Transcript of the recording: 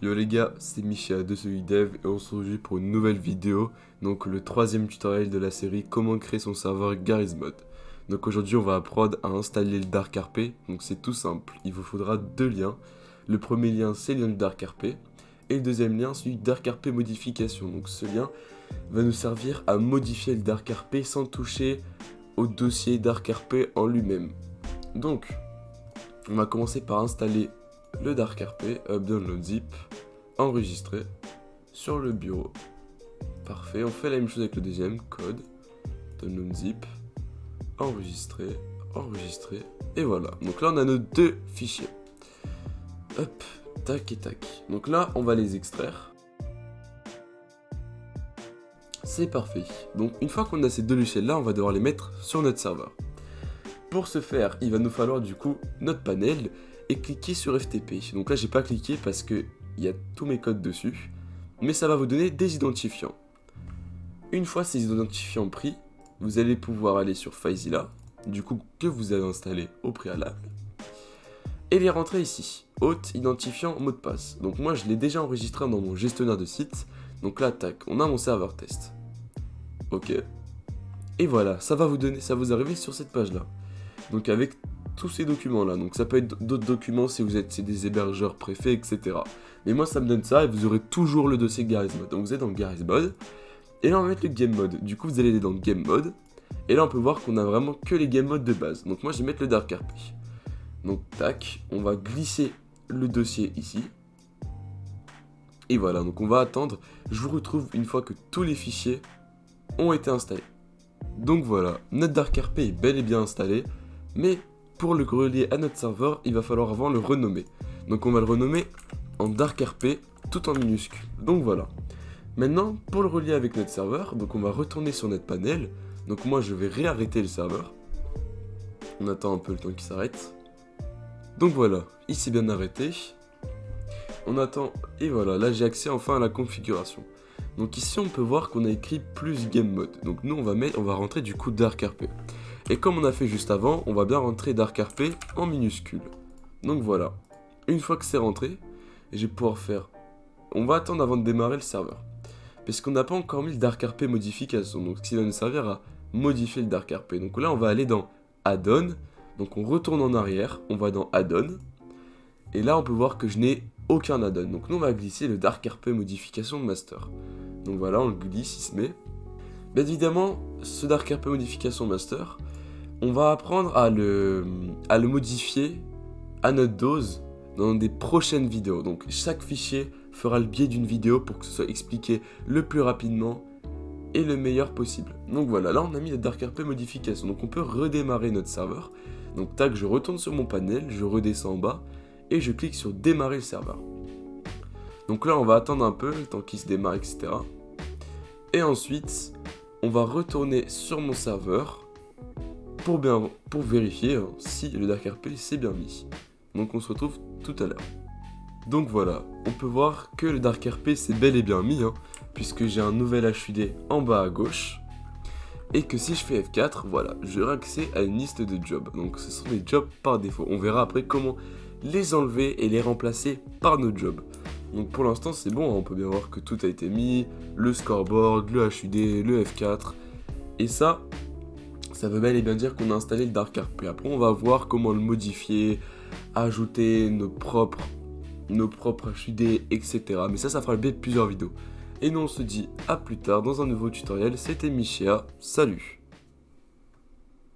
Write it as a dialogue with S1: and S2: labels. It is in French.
S1: Yo les gars, c'est Micha de SolidDev et on se retrouve pour une nouvelle vidéo, donc le troisième tutoriel de la série comment créer son serveur GarageMod. Donc aujourd'hui on va apprendre à installer le DarkRP, donc c'est tout simple, il vous faudra deux liens. Le premier lien c'est le lien du DarkRP et le deuxième lien celui du DarkRP modification. Donc ce lien va nous servir à modifier le DarkRP sans toucher au dossier DarkRP en lui-même. Donc on va commencer par installer le DarkRP, updownload zip, enregistrer sur le bureau. Parfait, on fait la même chose avec le deuxième, code, download zip, enregistrer, et voilà. Donc là on a nos deux fichiers. Hop, tac et tac. Donc là on va les extraire. C'est parfait. Donc une fois qu'on a ces deux logiciels là, on va devoir les mettre sur notre serveur. Pour ce faire, il va nous falloir du coup notre panel et cliquer sur FTP. Donc là j'ai pas cliqué parce que il y a tous mes codes dessus, mais ça va vous donner des identifiants. Une fois ces identifiants pris, vous allez pouvoir aller sur FileZilla, du coup que vous avez installé au préalable, et les rentrer ici, hôte, identifiant, mot de passe. Donc moi je l'ai déjà enregistré dans mon gestionnaire de site, donc là tac, on a mon serveur test. Ok. Et voilà, ça va vous donner, ça vous arriver sur cette page là. Donc avec tous ces documents là, donc ça peut être d'autres documents si vous êtes des hébergeurs préfets, etc. Mais moi ça me donne ça et vous aurez toujours le dossier GarageMod. Donc vous êtes dans GarageMod et là on va mettre le Game Mode. Du coup vous allez aller dans Game Mode et là on peut voir qu'on a vraiment que les Game Modes de base. Donc moi je vais mettre le DarkRP. Donc tac, on va glisser le dossier ici. Et voilà, donc on va attendre. Je vous retrouve une fois que tous les fichiers ont été installés. Donc voilà, notre DarkRP est bel et bien installé, mais pour le relier à notre serveur, il va falloir avant le renommer. Donc on va le renommer en DarkRP tout en minuscule. Donc voilà. Maintenant, pour le relier avec notre serveur, donc on va retourner sur notre panel. Donc moi je vais réarrêter le serveur. On attend un peu le temps qu'il s'arrête. Donc voilà, il s'est bien arrêté. On attend, et voilà, là j'ai accès enfin à la configuration. Donc ici on peut voir qu'on a écrit plus game mode. Donc nous on va rentrer du coup DarkRP. Et comme on a fait juste avant, on va bien rentrer DarkRP en minuscule. Donc voilà. Une fois que c'est rentré, je vais pouvoir faire... On va attendre avant de démarrer le serveur. Parce qu'on n'a pas encore mis le DarkRP modification. Donc ce qui va nous servir à modifier le DarkRP. Donc là on va aller dans Add-on. Donc on retourne en arrière, on va dans Add-on. Et là on peut voir que je n'ai aucun add-on. Donc nous on va glisser le DarkRP modification de master. Donc voilà, on le glisse, il se met. Bien évidemment, ce DarkRP modification master, on va apprendre à le modifier à notre dose dans des prochaines vidéos. Donc chaque fichier fera le biais d'une vidéo pour que ce soit expliqué le plus rapidement et le meilleur possible. Donc voilà, là on a mis la DarkRP modification. Donc on peut redémarrer notre serveur. Donc tac, je retourne sur mon panel, je redescends en bas et je clique sur démarrer le serveur. Donc là on va attendre un peu le temps qu'il se démarre, etc. Et ensuite on va retourner sur mon serveur pour vérifier si le DarkRP s'est bien mis. Donc on se retrouve tout à l'heure. Donc voilà, on peut voir que le DarkRP s'est bel et bien mis, puisque j'ai un nouvel HUD en bas à gauche. Et que si je fais F4, voilà, j'aurai accès à une liste de jobs. Donc ce sont les jobs par défaut. On verra après comment les enlever et les remplacer par nos jobs. Donc pour l'instant c'est bon, on peut bien voir que tout a été mis, le scoreboard, le HUD, le F4. Et ça veut bel et bien dire qu'on a installé le DarkRP. Après on va voir comment le modifier, ajouter nos propres HUD, etc. Mais ça fera le biais de plusieurs vidéos. Et nous on se dit à plus tard dans un nouveau tutoriel. C'était Michia, salut.